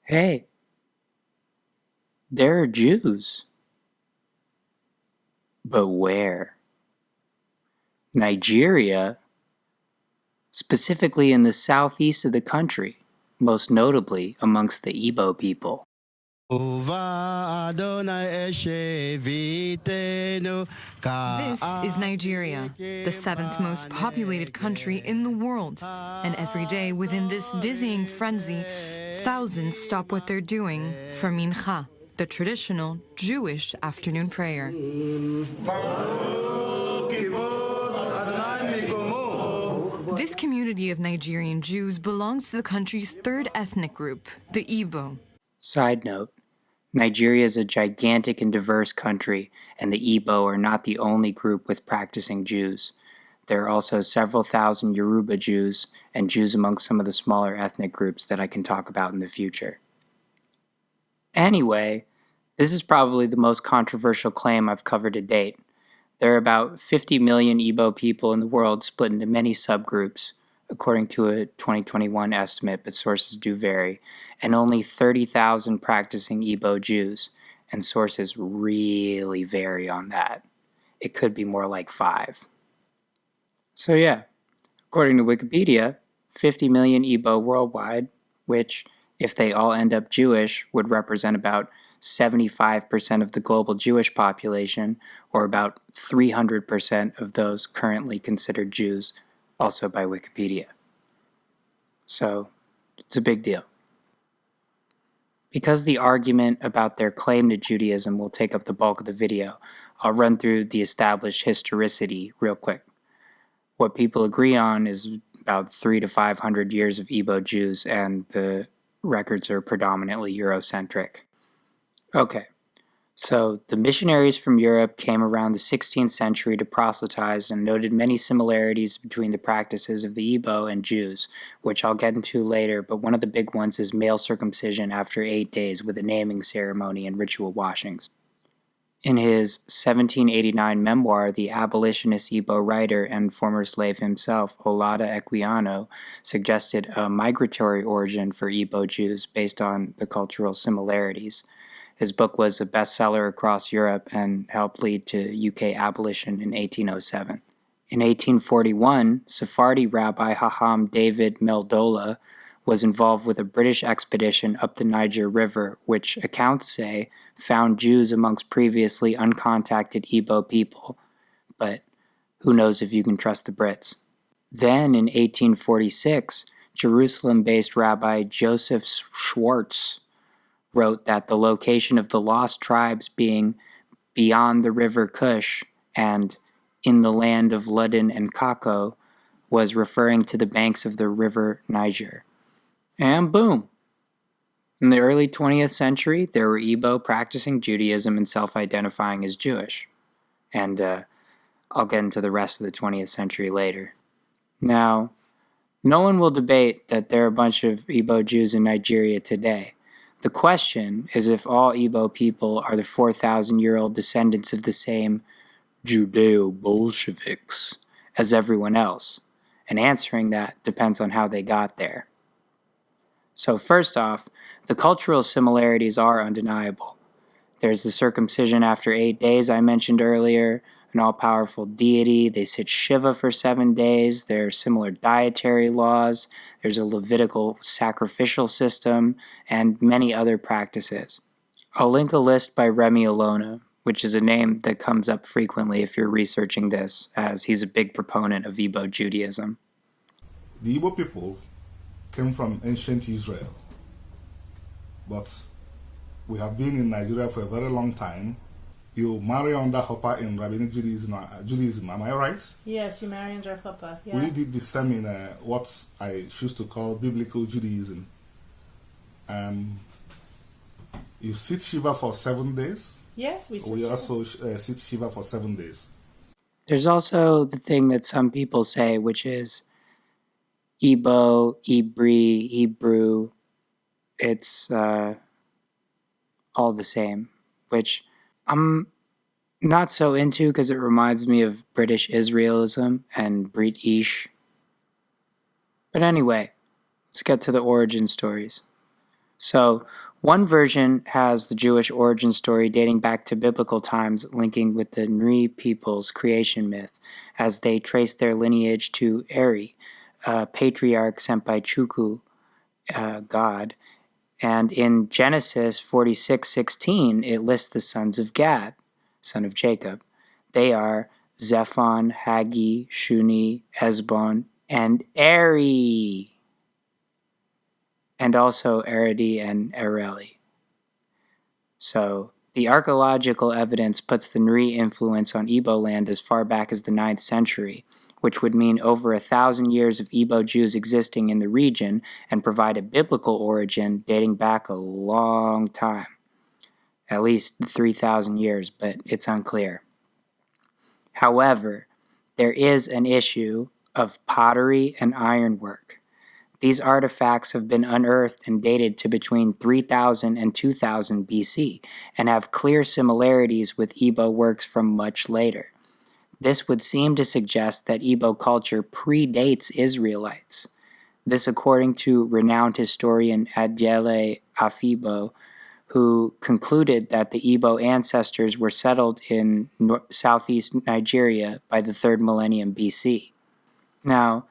Hey, there are Jews. But where? Nigeria, specifically in the southeast of the country, most notably amongst the Igbo people. This is Nigeria, the seventh most populated country in the world. And every day within this dizzying frenzy, thousands stop what they're doing for mincha, the traditional Jewish afternoon prayer. This community of Nigerian Jews belongs to the country's third ethnic group, the Igbo. Side note, Nigeria is a gigantic and diverse country, and the Igbo are not the only group with practicing Jews. There are also several thousand Yoruba Jews and Jews among some of the smaller ethnic groups that I can talk about in the future. Anyway, this is probably the most controversial claim I've covered to date. There are about 50 million Igbo people in the world split into many subgroups, according to a 2021 estimate, but sources do vary, and only 30,000 practicing Igbo Jews, and sources really vary on that. It could be more like 5. So yeah, according to Wikipedia, 50 million Igbo worldwide, which, if they all end up Jewish, would represent about 75% of the global Jewish population, or about 300% of those currently considered Jews, also by Wikipedia. So, it's a big deal. Because the argument about their claim to Judaism will take up the bulk of the video, I'll run through the established historicity real quick. What people agree on is about 300 to 500 years of Igbo Jews, and the records are predominantly Eurocentric. Okay, so the missionaries from Europe came around the 16th century to proselytize and noted many similarities between the practices of the Igbo and Jews, which I'll get into later, but one of the big ones is male circumcision after 8 days with a naming ceremony and ritual washings. In his 1789 memoir, the abolitionist Igbo writer and former slave himself, Olada Equiano, suggested a migratory origin for Igbo Jews based on the cultural similarities. His book was a bestseller across Europe and helped lead to UK abolition in 1807. In 1841, Sephardi Rabbi Haham David Meldola was involved with a British expedition up the Niger River, which accounts say found Jews amongst previously uncontacted Igbo people, but who knows if you can trust the Brits. Then, in 1846, Jerusalem-based Rabbi Joseph Schwartz wrote that the location of the lost tribes being beyond the river Cush and in the land of Ludden and Kako was referring to the banks of the river Niger. And boom! In the early 20th century, there were Igbo practicing Judaism and self-identifying as Jewish. And I'll get into the rest of the 20th century later. Now, no one will debate that there are a bunch of Igbo Jews in Nigeria today. The question is if all Igbo people are the 4,000-year-old descendants of the same Judeo-Bolsheviks as everyone else, and answering that depends on how they got there. So first off, the cultural similarities are undeniable. There's the circumcision after 8 days I mentioned earlier, an all-powerful deity. They sit Shiva for 7 days. There are similar dietary laws. There's a Levitical sacrificial system, and many other practices. I'll link a list by Remy Alona, which is a name that comes up frequently if you're researching this, as he's a big proponent of Igbo Judaism. The Igbo people came from ancient Israel, but we have been in Nigeria for a very long time. You marry under Hopper in Rabbinic Judaism, am I right? Yes, you marry under Hopper. Yeah. We did the same in what I choose to call biblical Judaism. You sit Shiva for 7 days. Yes, we also sit Shiva for 7 days. There's also the thing that some people say, which is Igbo, Ibri, Hebrew. It's all the same, which I'm not so into because it reminds me of British Israelism and British. But anyway, let's get to the origin stories. So, one version has the Jewish origin story dating back to biblical times, linking with the Nri people's creation myth, as they trace their lineage to Eri, a patriarch sent by Chukwu, God. And in Genesis 46:16, it lists the sons of Gad, son of Jacob. They are Zephon, Hagi, Shuni, Ezbon, and Eri, and also Eredi and Ereli. So, the archaeological evidence puts the Nri influence on Igbo land as far back as the 9th century, which would mean over 1,000 years of Igbo Jews existing in the region and provide a biblical origin dating back a long time. At least 3,000 years, but it's unclear. However, there is an issue of pottery and ironwork. These artifacts have been unearthed and dated to between 3000 and 2000 BC and have clear similarities with Igbo works from much later. This would seem to suggest that Igbo culture predates Israelites. This according to renowned historian Adjele Afibo, who concluded that the Igbo ancestors were settled in southeast Nigeria by the 3rd millennium BC. Now,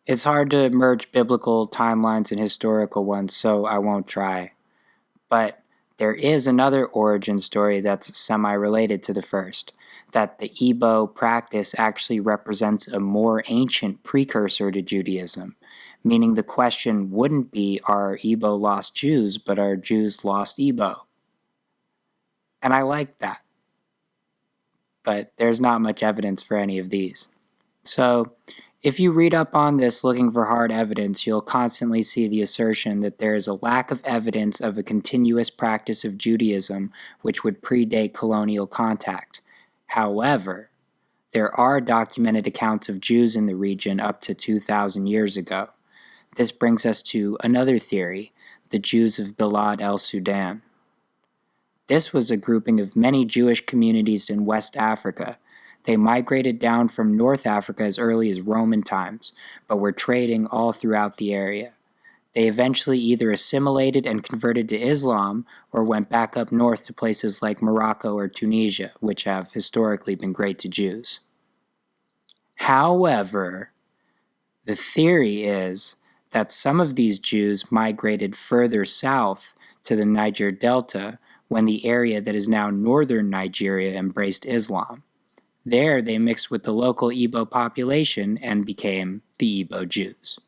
it's hard to merge biblical timelines and historical ones, so I won't try. But there is another origin story that's semi-related to the first, that the Igbo practice actually represents a more ancient precursor to Judaism, meaning the question wouldn't be are Igbo lost Jews, but are Jews lost Igbo? And I like that. But there's not much evidence for any of these. So, if you read up on this looking for hard evidence, you'll constantly see the assertion that there is a lack of evidence of a continuous practice of Judaism which would predate colonial contact. However, there are documented accounts of Jews in the region up to 2,000 years ago. This brings us to another theory, the Jews of Bilad el-Sudan. This was a grouping of many Jewish communities in West Africa. They migrated down from North Africa as early as Roman times, but were trading all throughout the area. They eventually either assimilated and converted to Islam or went back up north to places like Morocco or Tunisia, which have historically been great to Jews. However, the theory is that some of these Jews migrated further south to the Niger Delta when the area that is now northern Nigeria embraced Islam. There they mixed with the local Igbo population and became the Igbo Jews.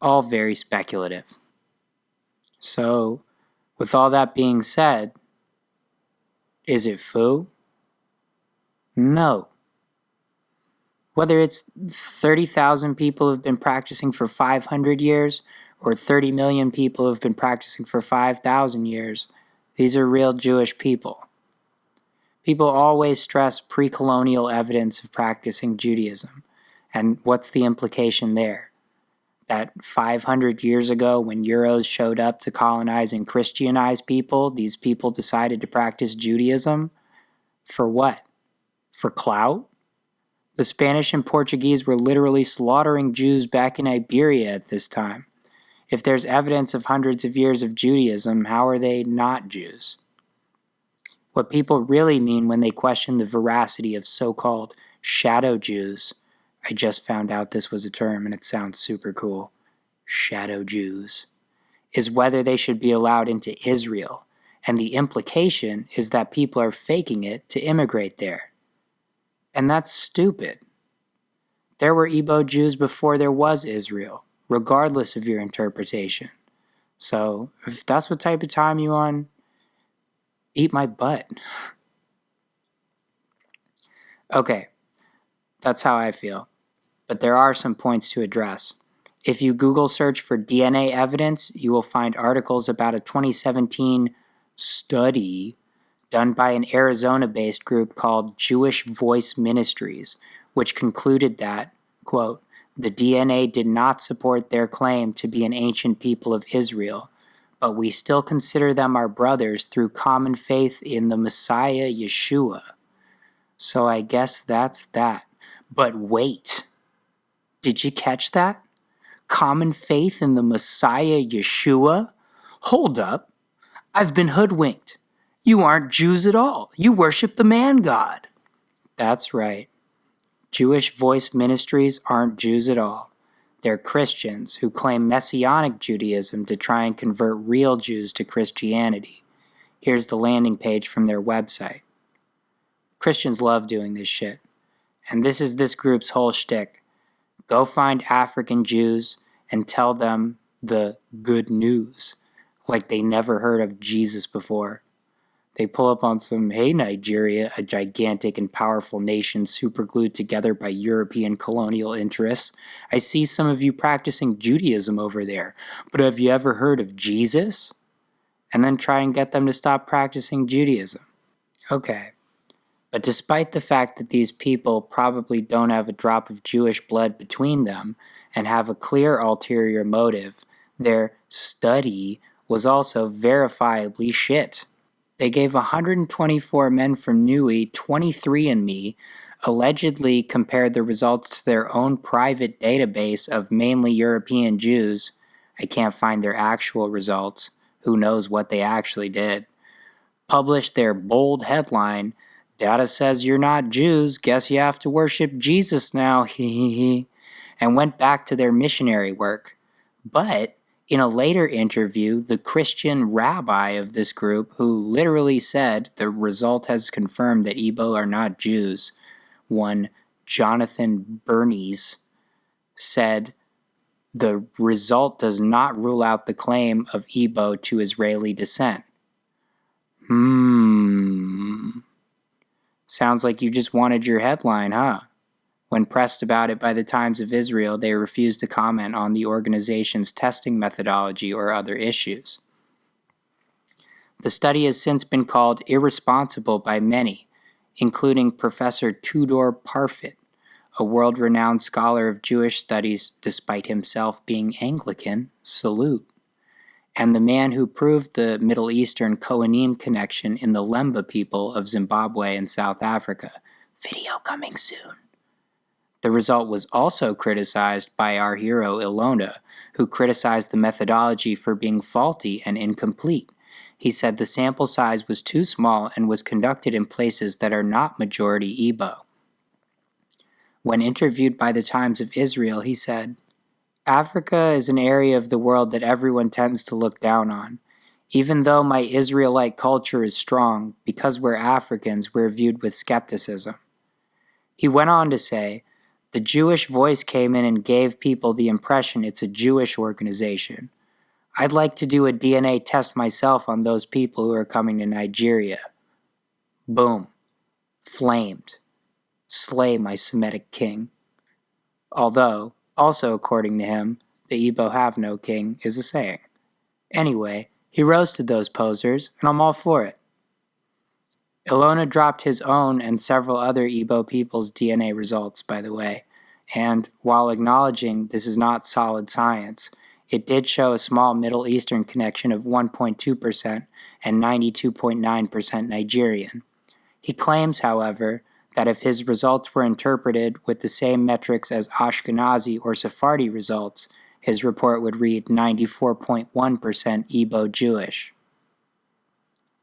All very speculative. So, with all that being said, is it foo? No. Whether it's 30,000 people who've been practicing for 500 years or 30 million people who've been practicing for 5,000 years, these are real Jewish people. People always stress pre-colonial evidence of practicing Judaism. And what's the implication there? That 500 years ago, when Euros showed up to colonize and Christianize people, these people decided to practice Judaism? For what? For clout? The Spanish and Portuguese were literally slaughtering Jews back in Iberia at this time. If there's evidence of hundreds of years of Judaism, how are they not Jews? What people really mean when they question the veracity of so-called shadow Jews, I just found out this was a term and it sounds super cool, shadow Jews, is whether they should be allowed into Israel, and the implication is that people are faking it to immigrate there. And that's stupid. There were Igbo Jews before there was Israel, regardless of your interpretation. So, if that's what type of time you on, eat my butt. Okay, that's how I feel. But there are some points to address. If you Google search for DNA evidence, you will find articles about a 2017 study done by an Arizona-based group called Jewish Voice Ministries, which concluded that, quote, the DNA did not support their claim to be an ancient people of Israel, but we still consider them our brothers through common faith in the Messiah Yeshua. So I guess that's that. But wait, did you catch that? common faith in the Messiah Yeshua? Hold up. I've been hoodwinked. You aren't Jews at all. You worship the man God. That's right. Jewish Voice Ministries aren't Jews at all. They're Christians who claim Messianic Judaism to try and convert real Jews to Christianity. Here's the landing page from their website. Christians love doing this shit. And this is this group's whole shtick. Go find African Jews and tell them the good news, like they never heard of Jesus before. They pull up on some, hey Nigeria, a gigantic and powerful nation superglued together by European colonial interests. I see some of you practicing Judaism over there, but have you ever heard of Jesus? And then try and get them to stop practicing Judaism. Okay. But despite the fact that these people probably don't have a drop of Jewish blood between them and have a clear ulterior motive, their study was also verifiably shit. They gave 124 men from Nui 23andMe, allegedly compared the results to their own private database of mainly European Jews. I can't find their actual results. Who knows what they actually did? Published their bold headline, "Data says you're not Jews, guess you have to worship Jesus now, and went back to their missionary work. But in a later interview, the Christian rabbi of this group, who literally said the result has confirmed that Igbo are not Jews, one Jonathan Bernies, said the result does not rule out the claim of Igbo to Israeli descent. Sounds like you just wanted your headline, huh? When pressed about it by the Times of Israel, they refused to comment on the organization's testing methodology or other issues. The study has since been called irresponsible by many, including Professor Tudor Parfit, a world-renowned scholar of Jewish studies despite himself being Anglican, salute, and the man who proved the Middle Eastern Kohanim connection in the Lemba people of Zimbabwe and South Africa. Video coming soon. The result was also criticized by our hero Ilona, who criticized the methodology for being faulty and incomplete. He said the sample size was too small and was conducted in places that are not majority Igbo. When interviewed by the Times of Israel, he said, "Africa is an area of the world that everyone tends to look down on. Even though my Israelite culture is strong, because we're Africans, we're viewed with skepticism." He went on to say, "The Jewish Voice came in and gave people the impression it's a Jewish organization. I'd like to do a DNA test myself on those people who are coming to Nigeria." Boom. Flamed. Slay my Semitic king. Although, also according to him, the Igbo have no king is a saying. Anyway, he roasted those posers, and I'm all for it. Ilona dropped his own and several other Igbo people's DNA results, by the way, and while acknowledging this is not solid science, it did show a small Middle Eastern connection of 1.2% and 92.9% Nigerian. He claims, however, that if his results were interpreted with the same metrics as Ashkenazi or Sephardi results, his report would read 94.1% Igbo Jewish.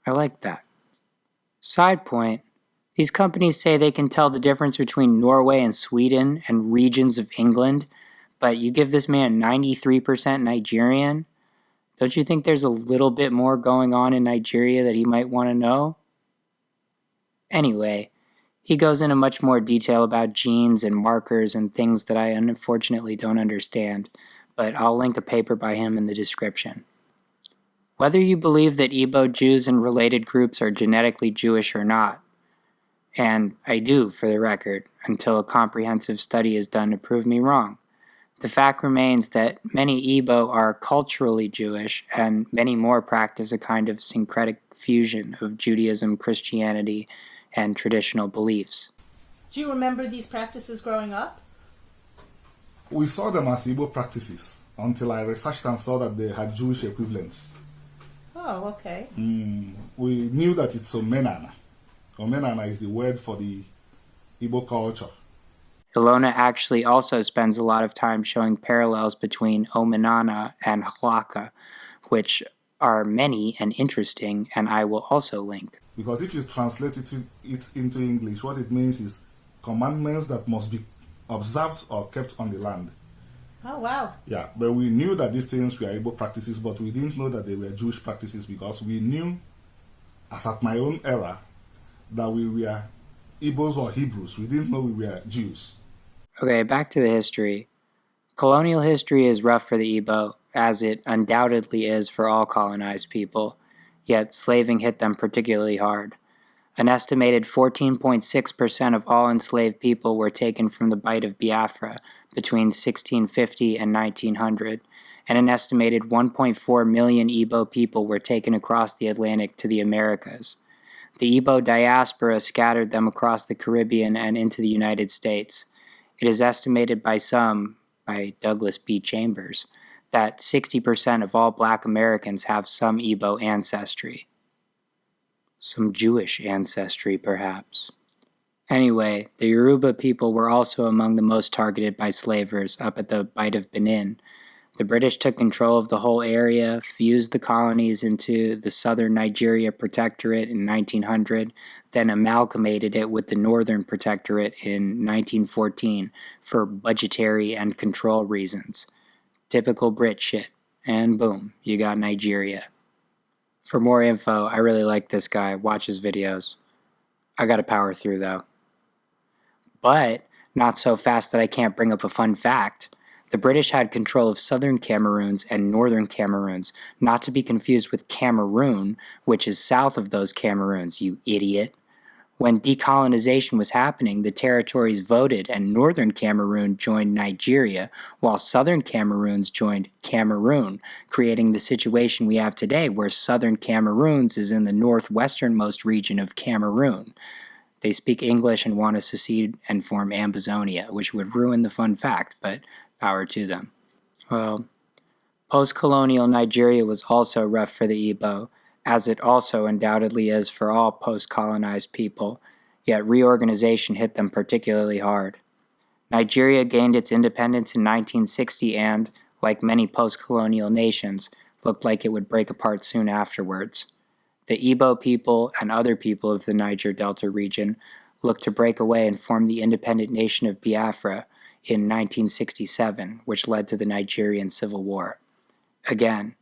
I like that. Side point, these companies say they can tell the difference between Norway and Sweden and regions of England, but you give this man 93% Nigerian? Don't you think there's a little bit more going on in Nigeria that he might want to know? Anyway, he goes into much more detail about genes and markers and things that I unfortunately don't understand, but I'll link a paper by him in the description. Whether you believe that Igbo Jews and related groups are genetically Jewish or not, and I do, for the record, until a comprehensive study is done to prove me wrong, the fact remains that many Igbo are culturally Jewish, and many more practice a kind of syncretic fusion of Judaism, Christianity, and traditional beliefs. Do you remember these practices growing up? We saw them as Igbo practices until I researched and saw that they had Jewish equivalents. Oh, okay. We knew that it's Omenana. Omenana is the word for the Igbo culture. Ilona actually also spends a lot of time showing parallels between Omenana and Hlaka, which are many and interesting, and I will also link. Because if you translate it into English, what it means is commandments that must be observed or kept on the land. Oh, wow. Yeah, but we knew that these things were Igbo practices, but we didn't know that they were Jewish practices because we knew, as at my own era, that we were Igbos or Hebrews. We didn't know we were Jews. Okay, back to the history. Colonial history is rough for the Igbo, as it undoubtedly is for all colonized people, yet slaving hit them particularly hard. An estimated 14.6% of all enslaved people were taken from the Bight of Biafra between 1650 and 1900, and an estimated 1.4 million Igbo people were taken across the Atlantic to the Americas. The Igbo diaspora scattered them across the Caribbean and into the United States. It is estimated by some, by Douglas B. Chambers, that 60% of all Black Americans have some Igbo ancestry. Some Jewish ancestry, perhaps. Anyway, the Yoruba people were also among the most targeted by slavers up at the Bight of Benin. The British took control of the whole area, fused the colonies into the Southern Nigeria Protectorate in 1900, then amalgamated it with the Northern Protectorate in 1914 for budgetary and control reasons. Typical Brit shit. And boom, you got Nigeria. For more info, I really like this guy. Watch his videos. I gotta power through though. But not so fast that I can't bring up a fun fact. The British had control of southern Cameroons and northern Cameroons, not to be confused with Cameroon, which is south of those Cameroons, you idiot. When decolonization was happening, the territories voted and northern Cameroon joined Nigeria, while southern Cameroons joined Cameroon, creating the situation we have today where southern Cameroons is in the northwesternmost region of Cameroon. They speak English and want to secede and form Ambazonia, which would ruin the fun fact, but power to them. Well, post-colonial Nigeria was also rough for the Igbo, as it also undoubtedly is for all post-colonized people, yet reorganization hit them particularly hard. Nigeria gained its independence in 1960 and, like many post-colonial nations, looked like it would break apart soon afterwards. The Igbo people and other people of the Niger Delta region looked to break away and form the independent nation of Biafra in 1967, which led to the Nigerian Civil War. Again,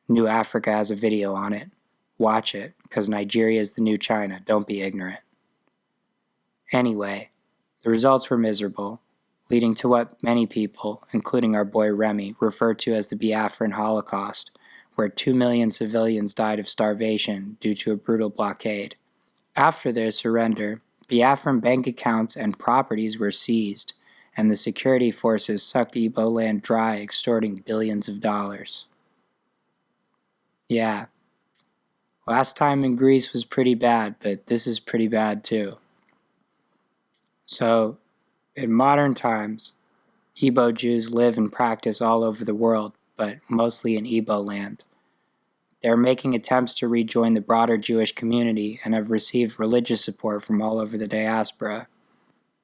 New Africa has a video on it. Watch it, because Nigeria is the new China. Don't be ignorant. Anyway, the results were miserable, leading to what many people, including our boy Remy, refer to as the Biafran Holocaust, where 2 million civilians died of starvation due to a brutal blockade. After their surrender, Biafran bank accounts and properties were seized, and the security forces sucked Igbo land dry, extorting billions of dollars. Yeah. Last time in Greece was pretty bad, but this is pretty bad too. So, in modern times, Igbo Jews live and practice all over the world, but mostly in Igbo land. They're making attempts to rejoin the broader Jewish community and have received religious support from all over the diaspora.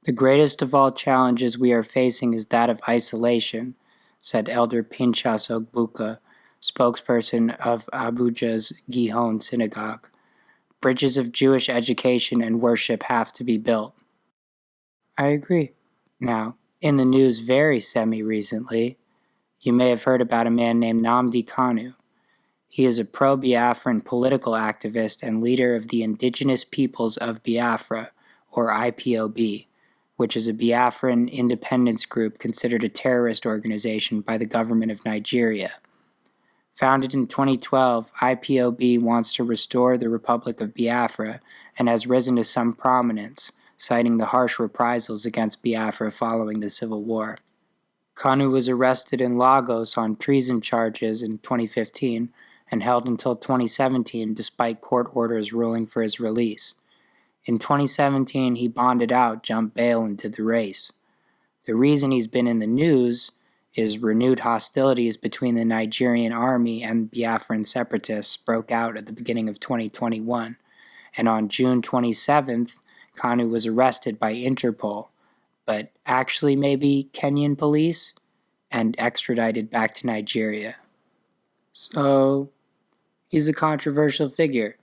The greatest of all challenges we are facing is that of isolation, said Elder Pinchas Ogbuka, spokesperson of Abuja's Gihon Synagogue. Bridges of Jewish education and worship have to be built. I agree. Now, in the news very semi-recently, you may have heard about a man named Nnamdi Kanu. He is a pro-Biafran political activist and leader of the Indigenous Peoples of Biafra, or IPOB, which is a Biafran independence group considered a terrorist organization by the government of Nigeria. Founded in 2012, IPOB wants to restore the Republic of Biafra and has risen to some prominence, citing the harsh reprisals against Biafra following the Civil War. Kanu was arrested in Lagos on treason charges in 2015 and held until 2017 despite court orders ruling for his release. In 2017, he bonded out, jumped bail, and did the race. The reason he's been in the news is renewed hostilities between the Nigerian army and Biafran separatists broke out at the beginning of 2021, and on June 27th, Kanu was arrested by Interpol, but actually maybe Kenyan police, and extradited back to Nigeria. So, he's a controversial figure,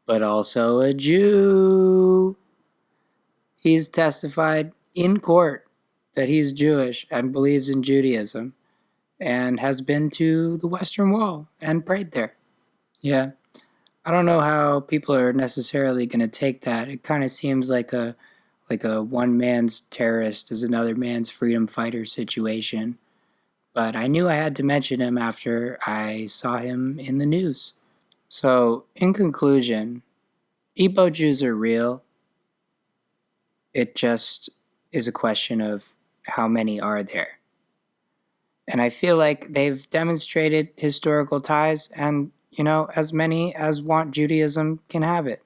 but also a Jew. He's testified in court that he's Jewish and believes in Judaism, and has been to the Western Wall and prayed there. Yeah, I don't know how people are necessarily going to take that. It kind of seems like a one man's terrorist is another man's freedom fighter situation. But I knew I had to mention him after I saw him in the news. So, in conclusion, Igbo Jews are real. It just is a question of how many are there. And I feel like they've demonstrated historical ties, and, as many as want Judaism can have it.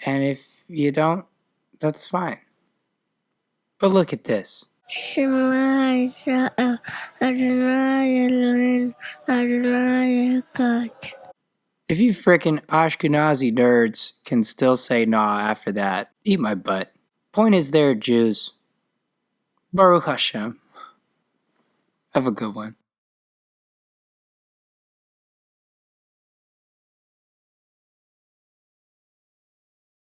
And if you don't, that's fine. But look at this. Shema Israel, Adonai Elohim, Adonai Echad. If you frickin' Ashkenazi nerds can still say nah after that, eat my butt. Point is, they're Jews. Baruch Hashem. Have a good one.